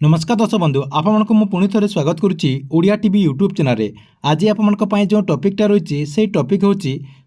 नमस्कार दर्शक बंधु आपको मु पुणी थे स्वागत करुच्ची ओडिया टीवी यूट्यूब चैनल रे। आज आपण जो टॉपिकटा रही से टॉपिक हूँ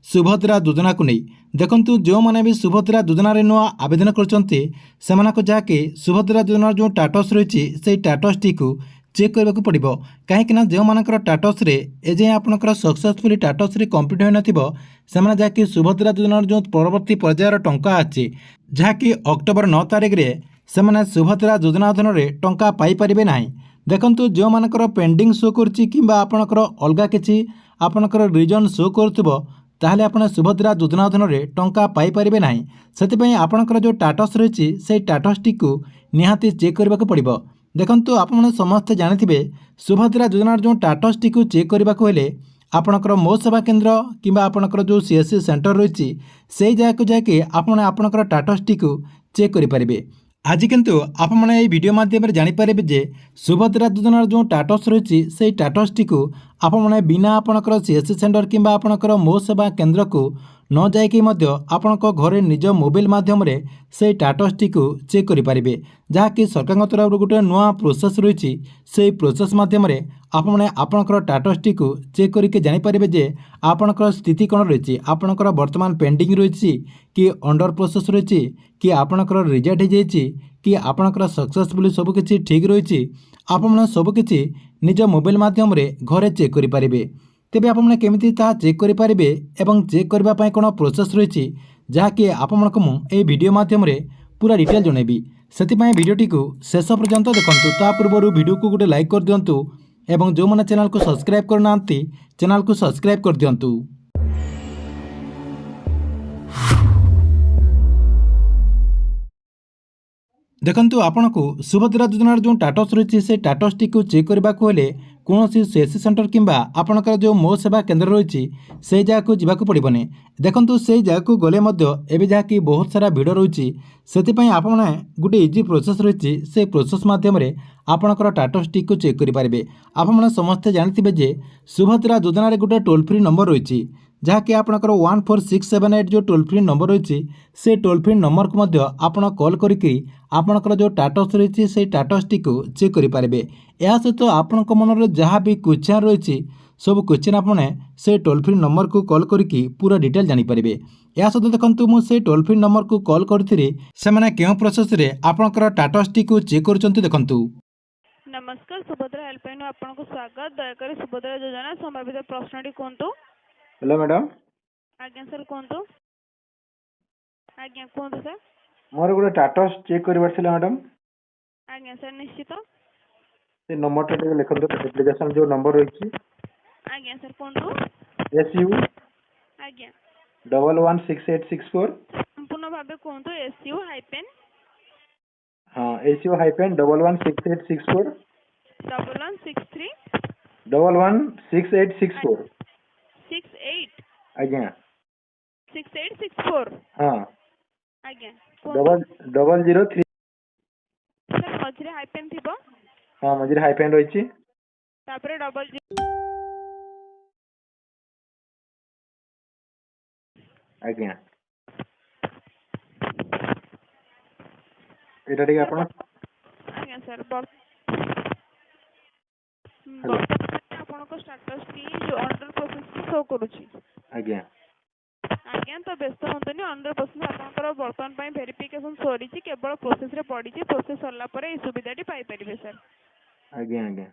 सुभद्रा योजना को नहीं। देखंतु जो मैंने भी सुभद्रा योजना रे नुआ आवेदन करछन्ते सेमानक जाके सुभद्रा योजना जो स्टाटस रही से स्टाटस टी को चेक करने को पड़ो कहीं जो मानकर स्टाटस रे एजे आपनकर सक्सेसफुली स्टाटस रे कंप्लीट हो नथिबो सेमाने जाके सुभद्रा योजना जो परवर्ती पर्यायर टंका अछि जहाँकि अक्टोबर 9 तारिख रे सेमाने सुभद्रा योजना अधीन में टंका पाई परिबे नाही। देखंतु जो मानकर पेंडिंग शो करछि किंबा आपनकर अलगा किछि आपनकर रीजन शो करथिबो ताहले आपण सुभद्रा योजना अधीन में टंका पाई परिबे नाही। सेतिपई आपनकर जो स्टाटस रही से स्टाटस टी को निहाती चेक करबा को पड़िबो। देखंतु आपण समस्त जानिथिबे सुभद्रा योजना जो स्टाटस टी को चेक करबा को हेले आपनकर मो सेवा केंद्र किंबा आपनकर जो सीएससी सेंटर रही से जगह को जाके आपण आपनकर स्टाटस टी को चेक करि परिबे। आज किंतु आपण वीडियो माध्यम जानीपर जे सुभद्रा योजना जो स्टाटस रही से स्टाटस टी को आपण बिना आपणकर सीएससी सेंटर किंबा आपणकर मो सेवा केंद्र को न जाइकी आपण घरे निज मोबाइल माध्यम रे से स्टाटस टी को चेक करें जहाँकि सरकार तरफ गोटे नुआ प्रोसेस रही से प्रोसेस माध्यम रे आपणकर स्टाटस टी को चेक करके जानीपर जे आपणकर स्थिति कौन रही आपणकर वर्तमान पेंडिंग रही कि अंडर प्रोसेस रही कि आपणकर रिजेक्ट हो जाइए कि आपणकर सक्सेसफुली सबकि ठीक रही आपण सबकि निज मोबाइल माध्यम रे घरे चेक करें। तेबे आपने केमिति ता चेक करें एवं चेक करने कौन प्रोसेस रही जहाँकि आपको मुझे वीडियो माध्यम रे पूरा डिटेल जनइबी से वीडियोटी को शेष पर्यंत देखंतु। ता पूर्व वीडियो को गोटे लाइक कर दिंतु एवं जो मैंने चैनल को सब्सक्राइब करना चैनल को सब्सक्राइब कर दिंतु। देखंतु आपण को सुभद्रा योजना जो स्टाटस रही से स्टाटस टी को चेक करने को हेले कौन सीएससी सेंटर किंबा आपणकर जो मो सेवा केंद्र रही से जगह को जीवाक पड़ोनी। देखंतु से जगह को गले एवं जहाँकि बहुत सारा भिड़ रही से आपण गोटे इजी प्रोसेस रही से प्रोसेस माध्यम रे आपणकर स्टाटस टी को चेक करें। आपण समस्ते जानिथिबे जे सुभद्रा योजना रे गोटे टोल फ्री नंबर रही जहाँकि आपणकर 14678 जो टोल फ्री नंबर रही से टोल फ्री नंबर को मध्य आपण कॉल करके आपणकर जो स्टाटस रही से स्टाटस टी को चेक करें। या सहित आपण मन जहाँ भी क्वेश्चन रही सब क्वेश्चन आपने से टोल फ्री नंबर को कॉल करके पूरा डिटेल जानीपर। या सहित देखो मुझे टोल फ्री नंबर को कॉल करी से क्यों प्रोसेस रे आपणकर स्टाटस टी को चेक कर देखु। नमस्कार सुभद्रा हेल्पलाइन आपको स्वागत। दयाकोरी सुभद्रा योजना संभावित प्रश्नटी कहतु। Hello madam. आज्ञा सर कहतु। आज्ञा कहतु सर। मोर गोटे स्टाटस चेक करबार थिला मैडम। आज्ञा सर निश्चित। से नंबर टा लिखंतु एप्लीकेशन जो नंबर रही। आज्ञा सर कहतु। SU आज्ञा 116864 संपूर्ण भाबे कहतु SU हाइपेन हां SU हाइपेन 116864 1163 116864 68 आज्ञा 6864 हां आज्ञा 003 सर मझरे हाइपेन थिबो। हां मझरे हाइपेन रही तापरे डबल आज्ञा एटा ठीक आपण आज्ञा सर आपनको स्टेटस टी जो अंडर प्रोसेस शो करूची। आज्ञा आज्ञा तो व्यस्त होतनी अंडर प्रोसेस आपनकर वर्तमान पई वेरिफिकेशन सरीची केवल प्रोसेस रे पड़ी छी प्रोसेस सरला परे ई सुविधाटी पाई परिबे सर। आज्ञा आज्ञा